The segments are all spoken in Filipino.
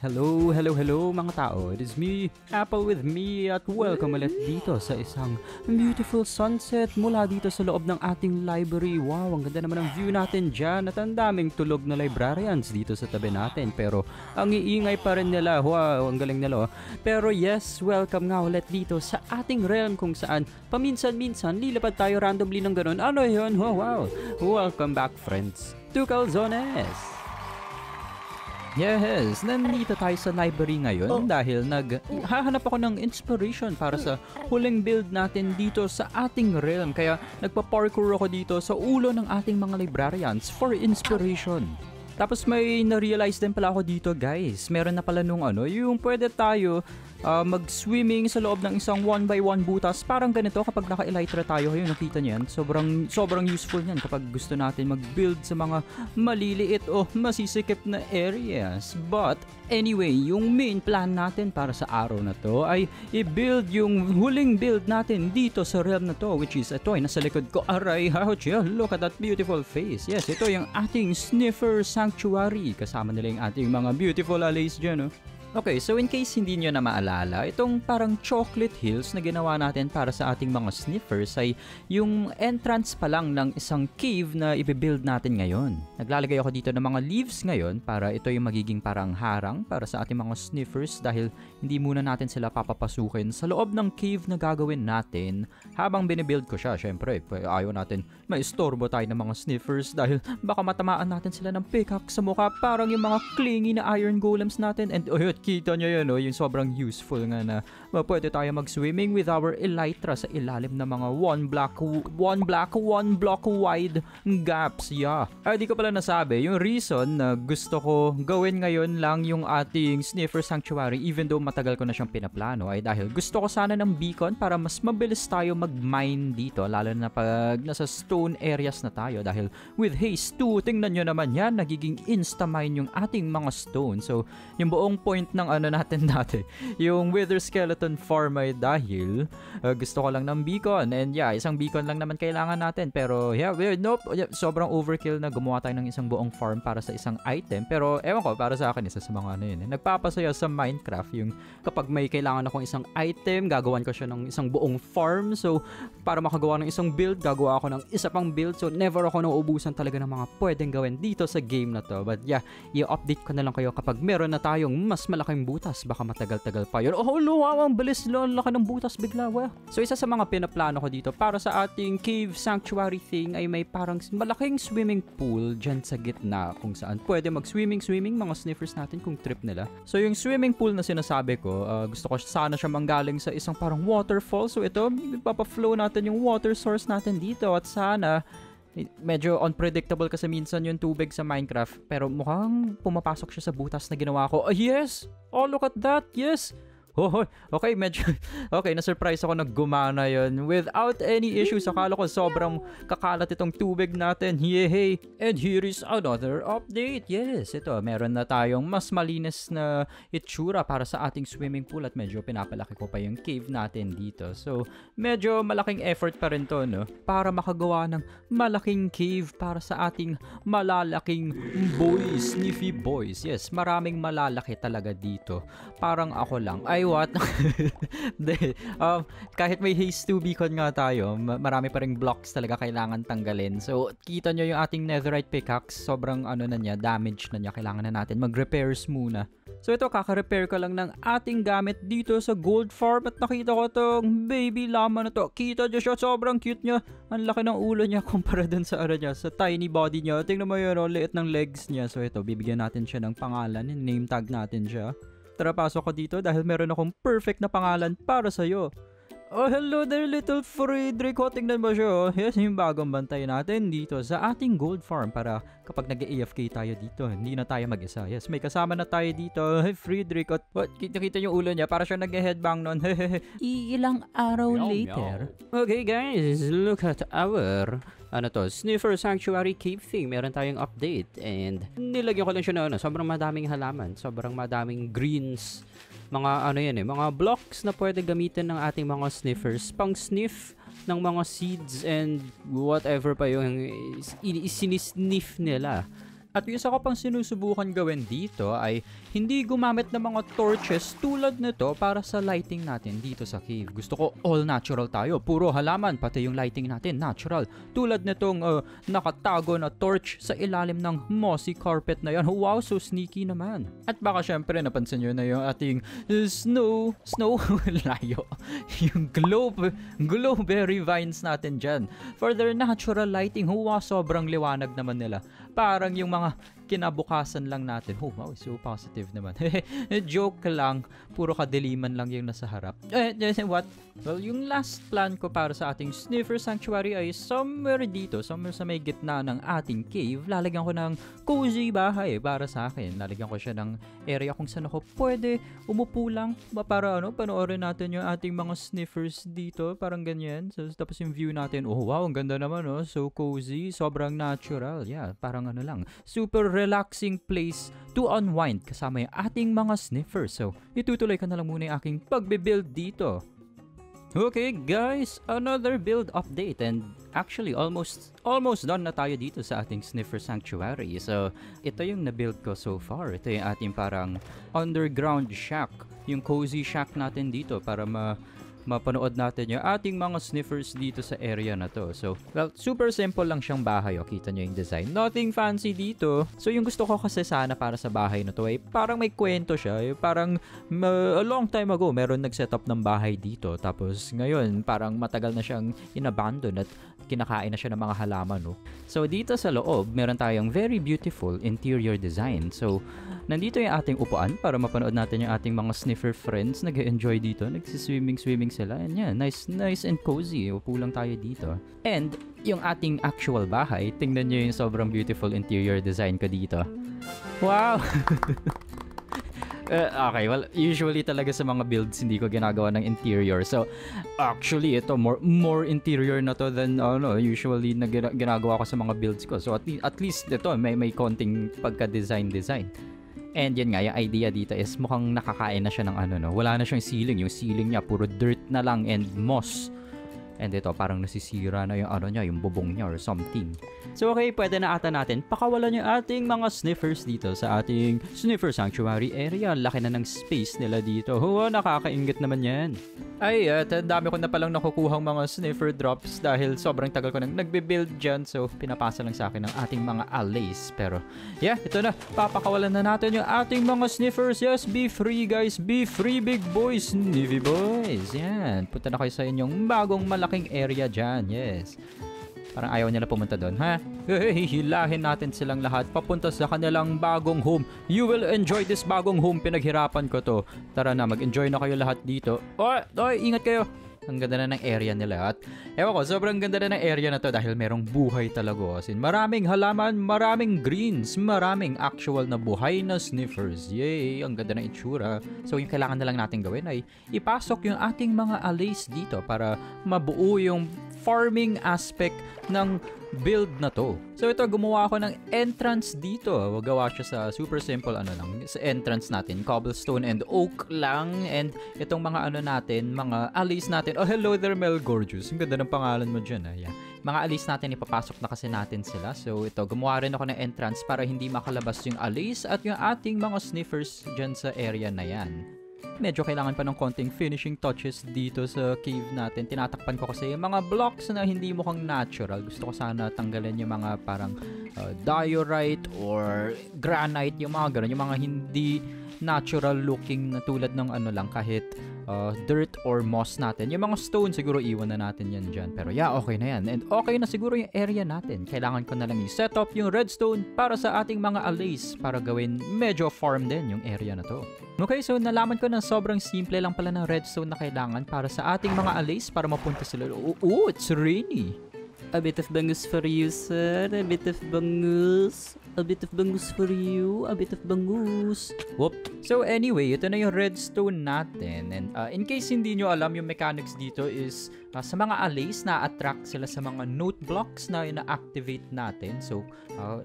Hello mga tao. It is me, Apple with me at welcome ulit dito sa isang beautiful sunset mula dito sa loob ng ating library. Wow, ang ganda naman ang view natin dyan at ang daming tulog na librarians dito sa tabi natin. Pero ang iingay pa rin nila. Wow, ang galing nila. Pero yes, welcome nga ulit dito sa ating realm kung saan paminsan-minsan lilipad tayo randomly ng ganun. Ano yun? Wow. Welcome back friends to Calzones. Yes, nandito tayo sa library ngayon dahil naghahanap ako ng inspiration para sa huling build natin dito sa ating realm. Kaya nagpa-parkour ako dito sa ulo ng ating mga librarians for inspiration. Tapos may na-realize din pala ako dito guys. Meron na pala nung yung pwede tayo mag-swimming sa loob ng isang 1x1 butas. Parang ganito kapag naka-elytra tayo. Ayun, nakita niyan. Sobrang useful niyan kapag gusto natin mag-build sa mga maliliit o masisikip na areas. But anyway, yung main plan natin para sa araw na to ay i-build yung huling build natin dito sa realm na to, which is ito ay nasa likod ko. Aray, ouch, look at that beautiful face. Yes, ito yung ating Sniffer Sanctuary. Kasama nila yung ating mga beautiful alays dyan, Okay, so in case hindi nyo na maalala, itong parang chocolate hills na ginawa natin para sa ating mga sniffers ay yung entrance pa lang ng isang cave na i-build natin ngayon. Naglalagay ako dito ng mga leaves ngayon para ito yung magiging parang harang para sa ating mga sniffers dahil hindi muna natin sila papapasukin sa loob ng cave na gagawin natin habang binibuild ko siya. Syempre, ayaw natin maistorbo tayo ng mga sniffers dahil baka matamaan natin sila ng pickaxe sa mukha parang yung mga clingy na iron golems natin. And kita nyo yun, yung sobrang useful nga na pwede tayo mag-swimming with our elytra sa ilalim ng mga one block wide gaps. Yeah. Ay, di ko pala nasabi, yung reason na gusto ko gawin ngayon lang yung ating Sniffer Sanctuary even though matagal ko na siyang pinaplano ay dahil gusto ko sana ng beacon para mas mabilis tayo mag-mine dito lalo na pag nasa stone areas na tayo dahil with haste 2, tingnan nyo naman yan, nagiging insta-mine yung ating mga stone. So, yung buong point ng natin dati, yung Wither Skeleton Farm ay dahil gusto ko lang ng beacon and yeah, isang beacon lang naman kailangan natin pero sobrang overkill na gumawa tayo ng isang buong farm para sa isang item pero ewan ko, para sa akin isa sa mga nagpapasaya sa Minecraft yung kapag may kailangan akong isang item, gagawan ko siya ng isang buong farm so para makagawa ng isang build, gagawa ako ng isa pang build so never ako nauubusan talaga ng mga pwedeng gawin dito sa game na to but yeah, i-update ko na lang kayo kapag meron na tayong mas malaking butas, baka matagal-tagal pa yun. Wow, ang bilis laki ng butas bigla. So isa sa mga pinaplano ko dito para sa ating cave sanctuary thing ay may parang malaking swimming pool dyan sa gitna kung saan pwede mag-swimming mga sniffers natin kung trip nila. So yung swimming pool na sinasabi ko, gusto ko sana siya manggaling sa isang parang waterfall. So ito, ipapa-flow natin yung water source natin dito at sana medyo unpredictable kasi minsan yung tubig sa Minecraft pero mukhang pumapasok siya sa butas na ginawa ko. Yes! Oh, look at that! Yes! Okay, na-surprise ako na gumana yun without any issues. Akala ko sobrang kakalat itong tubig natin. Yehey! And here is another update. Yes, ito, meron na tayong mas malinis na itsura para sa ating swimming pool at medyo pinapalaki ko pa yung cave natin dito. So, medyo malaking effort pa rin to, para makagawa ng malaking cave para sa ating malalaking boys, sniffy boys. Yes, maraming malalaki talaga dito. Parang ako lang. What? Kahit may haste 2 beacon nga tayo, marami pa ring blocks talaga kailangan tanggalin. So, kita nyo yung ating netherite pickaxe, sobrang damage na niya. Kailangan na natin mag-repairs muna. So, ito, kaka-repair ko lang ng ating gamit dito sa gold farm at nakita ko tong baby llama na to. Kita nyo siya, sobrang cute niya. Ang laki ng ulo niya kumpara dun sa sa tiny body niya. Tingnan mo yun, liit ng legs niya. So, ito, bibigyan natin siya ng pangalan. Name tag natin siya. Tara, pasok ko dito dahil meron akong perfect na pangalan para sa'yo. Oh, hello there, little Friedrich. Tingnan mo siya. Yes, yung bagong bantay natin dito sa ating gold farm para kapag nag-AFK tayo dito, hindi na tayo mag-isa. Yes, may kasama na tayo dito. Hey, Friedrich. Kita yung ulo niya. Para siya nag-headbang nun. Ilang araw later. Okay, guys. Look at our Sniffer Sanctuary Cave thing. Meron tayong update and nilagyan ko lang siya na sobrang madaming halaman, sobrang madaming greens, mga mga blocks na pwede gamitin ng ating mga sniffers pang sniff ng mga seeds and whatever pa yung sinisniff nila. At yung isa ko pang sinusubukan gawin dito ay hindi gumamit ng mga torches tulad nito para sa lighting natin dito sa cave. Gusto ko all natural tayo. Puro halaman, pati yung lighting natin natural. Tulad nitong nakatago na torch sa ilalim ng mossy carpet na yan. Wow, so sneaky naman. At baka syempre napansin nyo na yung ating snow layo. Yung glowberry vines natin dyan. For their natural lighting, sobrang liwanag naman nila. Parang yung mga kinabukasan lang natin. Oh, wow, so positive naman. Joke lang. Puro kadiliman lang yung nasa harap. What? Well, yung last plan ko para sa ating Sniffer Sanctuary ay somewhere dito, somewhere sa may gitna ng ating cave. Lalagyan ko ng cozy bahay para sa akin. Lalagyan ko siya ng area kung saan ako pwede umupo lang para panoorin natin yung ating mga sniffers dito. Parang ganyan. So, tapos yung view natin. Oh, wow, ang ganda naman, oh. So cozy. Sobrang natural. Yeah, parang lang. Super relaxing place to unwind kasama yung ating mga sniffers. So, itutuloy ko na lang muna yung aking pagbe-build dito. Okay guys, another build update and actually almost done na tayo dito sa ating Sniffer Sanctuary. So, ito yung na-build ko so far. Ito yung ating parang underground shack. Yung cozy shack natin dito para mapanood natin yung ating mga sniffers dito sa area na to. So, well, super simple lang siyang bahay. O, kita nyo yung design. Nothing fancy dito. So, yung gusto ko kasi sana para sa bahay na to ay parang may kwento siya. Parang a long time ago, meron nag-set up ng bahay dito. Tapos, ngayon, parang matagal na siyang inabandon at kinakain na siya ng mga halaman. No? So, dito sa loob, meron tayong very beautiful interior design. So, nandito yung ating upuan para mapanood natin yung ating mga sniffer friends. Nag-enjoy dito. Nagsiswimming sila. And yeah, nice and cozy. Upo lang tayo dito. And yung ating actual bahay, tingnan nyo yung sobrang beautiful interior design ko dito. Wow! Okay, well, usually talaga sa mga builds hindi ko ginagawa ng interior. So, actually, ito more interior na to than usually na ginagawa ko sa mga builds ko. So, at least ito may konting pagka-design. And yun nga, yung idea dito is mukhang nakakain na siya ng wala na siyang ceiling. Yung ceiling niya, puro dirt na lang and moss. And ito, parang nasisira na yung yung bubong niya or something. So okay, pwede na ata natin pakawalan yung ating mga sniffers dito sa ating Sniffer Sanctuary area. Laki na ng space nila dito. Nakakaingit naman yan. Ay, dami ko na palang nakukuhang mga sniffer drops dahil sobrang tagal ko nang nagbe-build dyan. So, pinapasa lang sa akin ng ating mga allays. Pero, yeah, ito na. Papakawalan na natin yung ating mga sniffers. Yes, be free guys. Be free big boys, sniffy boys. Yan. Punta na kayo sa inyong bagong malaking area dyan. Yes. Parang ayaw nila pumunta doon, ha? Hilahin natin silang lahat papunta sa kanilang bagong home. You will enjoy this bagong home. Pinaghirapan ko to. Tara na, mag-enjoy na kayo lahat dito. Oy, ingat kayo. Ang ganda na ng area nila. At ewan ko, sobrang ganda na ng area na to dahil merong buhay talaga. As in, maraming halaman, maraming greens, maraming actual na buhay na sniffers. Yay! Ang ganda ng itsura. So, yung kailangan na lang natin gawin ay ipasok yung ating mga allays dito para mabuo yung farming aspect ng build na to. So ito, gumawa ako ng entrance dito. Gawa siya sa super simple sa entrance natin. Cobblestone and oak lang. And itong mga natin, mga allays natin. Oh, hello there, Mel Gorgeous. Ang ganda ng pangalan mo dyan. Yeah. Mga allays natin, ipapasok na kasi natin sila. So ito, gumawa rin ako ng entrance para hindi makalabas yung allays at yung ating mga sniffers dyan sa area na yan. Medyo kailangan pa ng konting finishing touches dito sa cave natin. Tinatakpan ko kasi yung mga blocks na hindi mukhang natural. Gusto ko sana tanggalin yung mga parang diorite or granite, yung mga ganun, yung mga hindi natural looking na tulad ng kahit dirt or moss natin. Yung mga stone siguro iwan na natin yan dyan. Pero yeah, okay na yan. And okay na siguro yung area natin. Kailangan ko na lang i-set up yung redstone para sa ating mga allays para gawin medyo farm din yung area na to. Okay, so nalaman ko na sobrang simple lang pala ng redstone na kailangan para sa ating mga allays para mapunta sila. Oh, it's rainy. A bit of bangus for you, sir. A bit of bangus. A bit of bangus for you. A bit of bangus. Whoop. So anyway, ito na yung redstone natin. And in case hindi nyo alam, yung mechanics dito is sa mga allays na-attract sila sa mga note blocks na ina-activate natin. So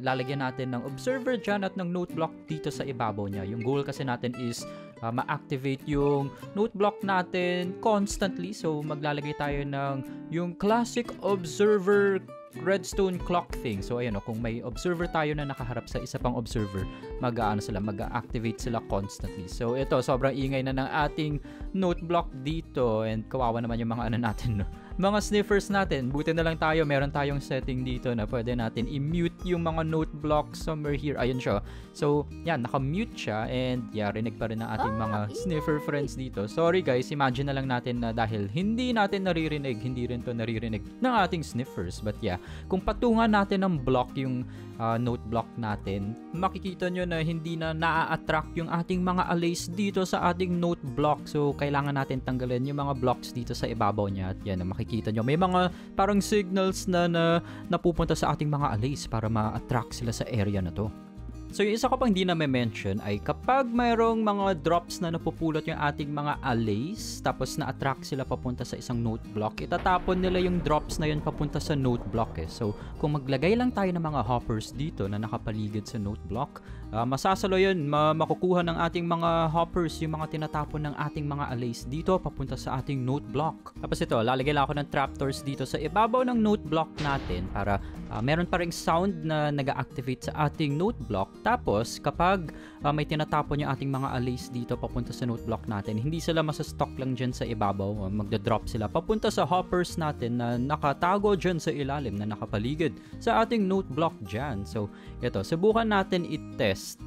lalagyan natin ng observer dyan at ng note block dito sa ibabaw niya. Yung goal kasi natin is ma-activate yung note block natin constantly. So maglalagay tayo ng yung classic observer redstone clock thing. So ayan, kung may observer tayo na nakaharap sa isa pang observer, mag-activate sila constantly. So ito, sobrang ingay na ng ating note block dito, and kawawa naman yung mga natin, no? Mga sniffers natin. Buti na lang tayo, meron tayong setting dito na pwede natin i-mute yung mga note blocks somewhere here. Ayun siya. So, yan, naka-mute siya, and rinig pa rin ng ating mga sniffer friends dito. Sorry guys, imagine na lang natin na dahil hindi natin naririnig, hindi rin to naririnig ng ating sniffers. But yeah, kung patungan natin ng block yung note block natin, makikita nyo na hindi na naa-attract yung ating mga allays dito sa ating note block. So, kailangan natin tanggalin yung mga blocks dito sa ibabaw niya. At yan, makikita nyo, may mga parang signals na napupunta sa ating mga allays para ma-attract sila sa area na to. So yung isa ko pang hindi na mention ay kapag mayroong mga drops na napupulot yung ating mga allays, tapos na-attract sila papunta sa isang note block, itatapon nila yung drops na yun papunta sa note block eh. So kung maglagay lang tayo ng mga hoppers dito na nakapaligid sa note block, masasalo yun, makukuha ng ating mga hoppers yung mga tinatapon ng ating mga allays dito papunta sa ating note block. Tapos ito, lalagay lang ako ng trapdoors dito sa ibabaw ng note block natin para meron pa ring sound na nag-activate sa ating note block. Tapos, kapag may tinatapon yung ating mga allays dito papunta sa note block natin, hindi sila masastock lang dyan sa ibabaw. Magda-drop sila papunta sa hoppers natin na nakatago dyan sa ilalim, na nakapaligid sa ating note block dyan. So, ito, subukan natin i-test.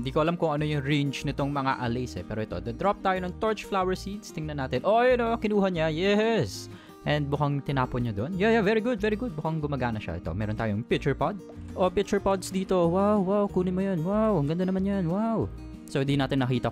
Di ko alam kung ano yung range nitong mga allays eh. Pero ito, drop tayo ng torch flower seeds. Tingnan natin. Oh, yun kinuha niya. Yes! And bukang tinapon niya doon. Yeah, very good, very good. Bukang gumagana siya. Ito, meron tayong pitcher pod. Pitcher pods dito. Wow, kunin mo yan. Wow, ang ganda naman yan. Wow. So, di natin nakita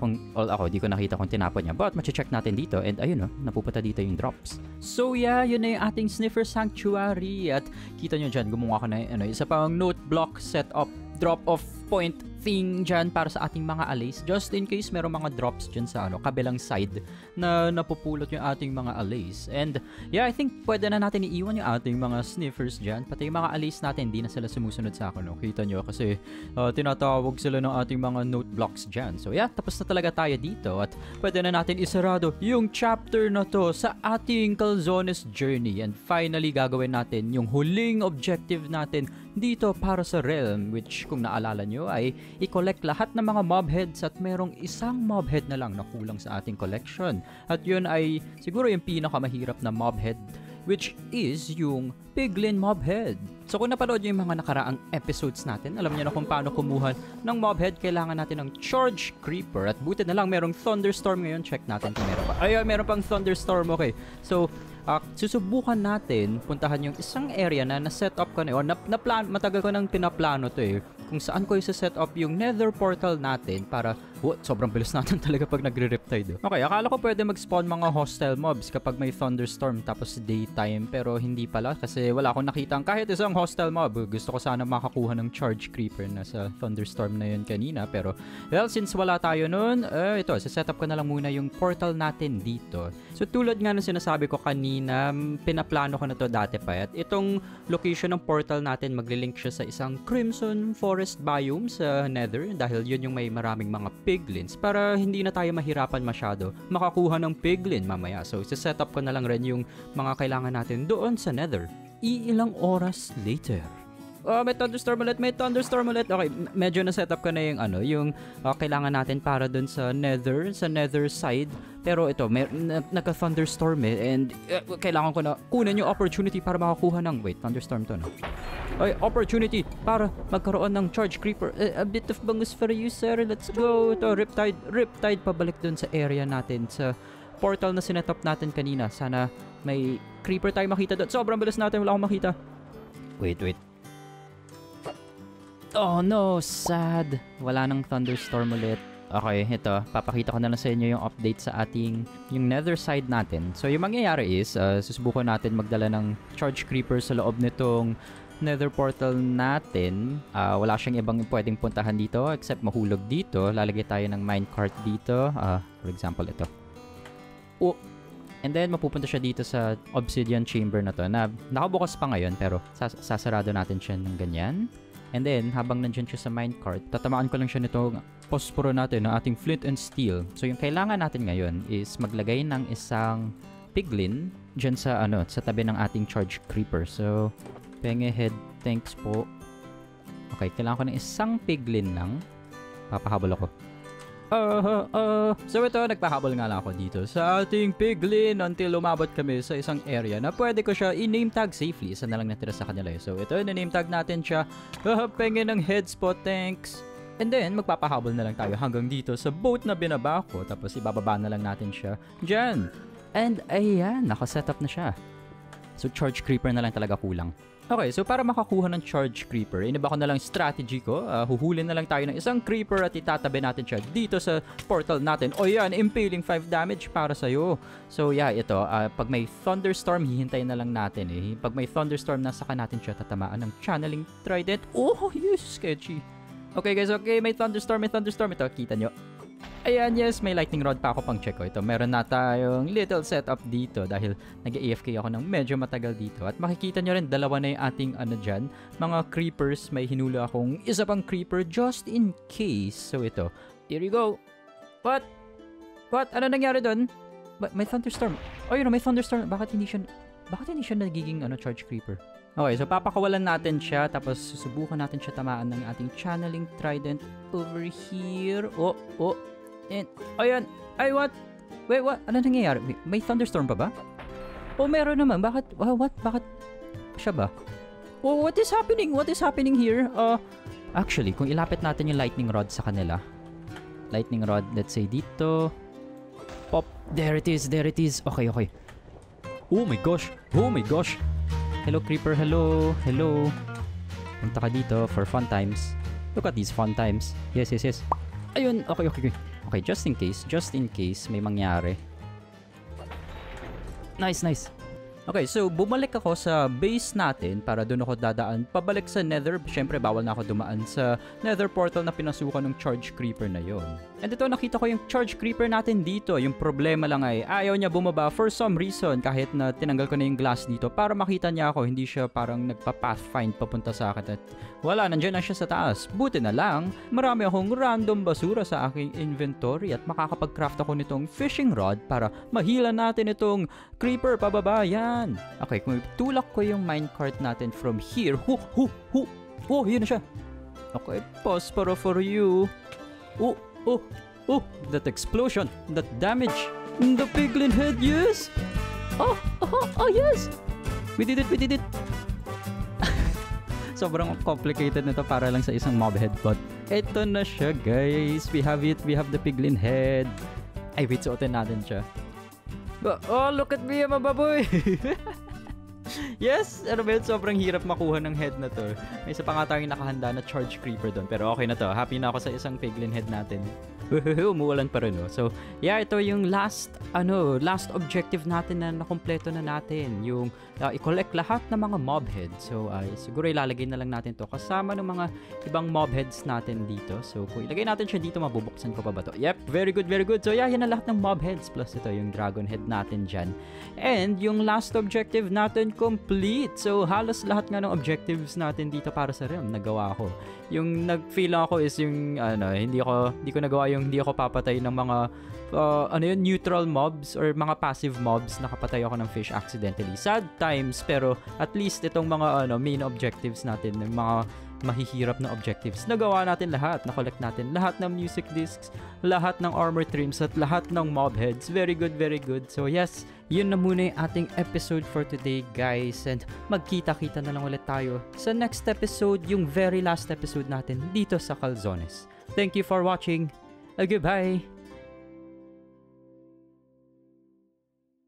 di ko nakita kung tinapon niya. But, mache-check natin dito. And ayun, napupunta dito yung drops. So, yeah, yun na yung ating sniffer sanctuary. At kita nyo dyan, gumawa ko na isa pang note block setup, drop-off point thing dyan para sa ating mga allays. Just in case merong mga drops dyan sa kabilang side na napupulot yung ating mga allays. And yeah, I think pwede na natin iiwan yung ating mga sniffers dyan. Pati yung mga allays natin, di na sila sumusunod sa akin. Kita nyo kasi tinatawag sila ng ating mga note blocks dyan. So yeah, tapos na talaga tayo dito at pwede na natin isarado yung chapter na to sa ating Calzones journey. And finally, gagawin natin yung huling objective natin dito para sa realm, which kung naalala nyo ay i-collect lahat ng mga mob heads at merong isang mob head na lang na kulang sa ating collection. At yun ay siguro yung pinakamahirap na mob head, which is yung piglin mob head. So kung napanood nyo yung mga nakaraang episodes natin, alam nyo na kung paano kumuha ng mob head. Kailangan natin ng charge creeper at buti na lang merong thunderstorm ngayon. Check natin kung meron pa. Ayun, meron pang thunderstorm. Okay, so susubukan natin puntahan yung isang area na na-set up ko na yun. Matagal ko nang pinaplano to eh. Kung saan ko i-set up yung nether portal natin para sobrang bilis natin talaga pag nagre-riptide. Okay, akala ko pwede mag-spawn mga hostile mobs kapag may thunderstorm tapos daytime, pero hindi pala kasi wala akong nakitang kahit isang hostile mob. Gusto ko sana makakuha ng charge creeper na sa thunderstorm na yun kanina, pero well, since wala tayo nun, ito, set up ko na lang muna yung portal natin dito. So tulad nga ng sinasabi ko kanina, pinaplano ko na to dati pa. At itong location ng portal natin, maglilink siya sa isang crimson forest biome sa nether dahil yun yung may maraming mga piglins para hindi na tayo mahirapan masyado makakuha ng piglin mamaya. So, set up ko na lang rin yung mga kailangan natin doon sa nether. Ilang oras later. May thunderstorm ulit. Okay, medyo na-setup ko na yung kailangan natin para dun sa nether side. Pero ito, nagka-thunderstorm and kailangan ko na kunin yung opportunity para makakuha ng, thunderstorm to, no? Ay, opportunity para magkaroon ng charge creeper. A bit of bangus for you, sir. Let's go. Ito, Riptide pabalik dun sa area natin, sa portal na sinetop natin kanina. Sana may creeper tayo makita doon. Sobrang bilis natin, wala akong makita. Wait. Oh no, sad. Wala nang thunderstorm ulit. Okay, ito. Papakita ko na lang sa inyo yung update sa yung nether side natin. So, yung mangyayari is, susubukan natin magdala ng charge creeper sa loob nitong nether portal natin. Wala siyang ibang pwedeng puntahan dito except mahulog dito. Lalagay tayo ng minecart dito. For example, ito. And then, mapupunta siya dito sa obsidian chamber na to na nakabukas pa ngayon pero sasarado natin siya ng ganyan. And then, habang nandiyan siya sa minecart, tatamaan ko lang siya nito posporo natin ng ating flint and steel. So, yung kailangan natin ngayon is maglagay ng isang piglin dyan sa tabi ng ating charge creeper. So, Penge head, thanks po. Okay, kailangan ko ng isang piglin lang. Papahabol ako. So ito, nagpahabol nga lang ako dito sa ating piglin until umabot kami sa isang area na pwede ko siya i-name tag safely. Isa na lang natira sa kanila. So ito, na-name tag natin siya. Penge ng heads po, thanks. And then, magpapahabol na lang tayo hanggang dito sa boat na binaba ko. Tapos ibababa na lang natin siya dyan. And ayan, nakasetup na siya. So charge creeper na lang talaga kulang. Okay, so para makakuha ng charge creeper, iniba ko na lang strategy ko. Huhulin na lang tayo ng isang creeper at itatabi natin siya dito sa portal natin. O yan, impaling 5 damage para sa'yo. So yeah, ito, pag may thunderstorm, hihintayin na lang natin eh. Pag may thunderstorm, saka natin siya tatamaan ng channeling trident. Oh, yes, sketchy. Okay guys, okay, may thunderstorm. Ito, kita nyo. Ayan, yes, may lightning rod pa ako pang check ko. Ito, meron na tayong little setup dito dahil nag-AFK ako ng medyo matagal dito. At makikita nyo rin, dalawa na yung ating dyan, mga creepers. May hinula akong isa pang creeper just in case. So ito, here you go. What? Ano nangyari doon? May thunderstorm. Oh, yun, may thunderstorm. Bakit hindi siya nagiging charge creeper? Okay, so papakawalan natin siya. Tapos susubukan natin siya tamaan ng ating channeling trident over here. And, ayan. Ay, what? Wait, what? Ano nangyayari? May thunderstorm pa ba? Oh, meron naman. Bakit? What? Bakit siya ba? Oh, what is happening? What is happening here? Actually, kung ilapit natin yung lightning rod sa kanila. Lightning rod, let's say dito. Pop. There it is. Okay. Oh my gosh. Hello, creeper. Hello. Punta ka dito for fun times. Look at these fun times. Yes. Ayun. Okay, just in case may mangyari. Nice. Okay, so bumalik ako sa base natin para doon ako dadaan pabalik sa Nether. Syempre, bawal na ako dumaan sa Nether portal na pinasukan ng charge creeper na yon. And ito, nakita ko yung charge creeper natin dito. Yung problema lang ay ayaw niya bumaba for some reason kahit na tinanggal ko na yung glass dito para makita niya ako. Hindi siya parang nagpa-pathfind papunta sa akin at wala, nandiyan na siya sa taas. Buti na lang, marami akong random basura sa aking inventory at makakapag-craft ako nitong fishing rod para mahila natin itong creeper pababa. Yan. Okay, kung tulak ko yung minecart natin from here. Oh, yun na siya. Okay, pause for you. Oh, that explosion, that damage. The piglin head, yes. Oh, yes. We did it. Sobrang complicated nito para lang sa isang mob head, but ito na siya, guys. We have it. We have the piglin head. Ay, wait, suotin natin siya. Oh, look at me, mababoy. Yes, sobrang hirap makuha ng head na to. May isa pa nga tayong nakahanda na charge creeper doon. Pero okay na to. Happy na ako sa isang piglin head natin. Umuulan pa rin, no? So, yeah, ito yung last objective natin na nakompleto na natin. Yung i-collect lahat ng mga mob heads. So, siguro ilalagay na lang natin to kasama ng mga ibang mob heads natin dito. So, kung ilagay natin siya dito, mabubuksan ko pa ba to? Yep, very good. So, yeah, yan na lahat ng mob heads. Plus ito, yung dragon head natin dyan. And yung last objective natin complete. So, halos lahat nga ng objectives natin dito para sa realm nagawa ko. Yung nag-feel ako is yung hindi ko nagawa yung hindi ako papatay ng mga neutral mobs or mga passive mobs. Nakapatay ako ng fish accidentally. Sad times, pero at least itong mga main objectives natin, ng mga mahihirap na objectives, nagawa natin lahat. Na-collect natin lahat ng music discs, lahat ng armor trims, at lahat ng mob heads. Very good. So yes, yun na muna yung ating episode for today, guys. And magkita-kita na lang ulit tayo sa next episode, yung very last episode natin dito sa Calzones. Thank you for watching. Goodbye!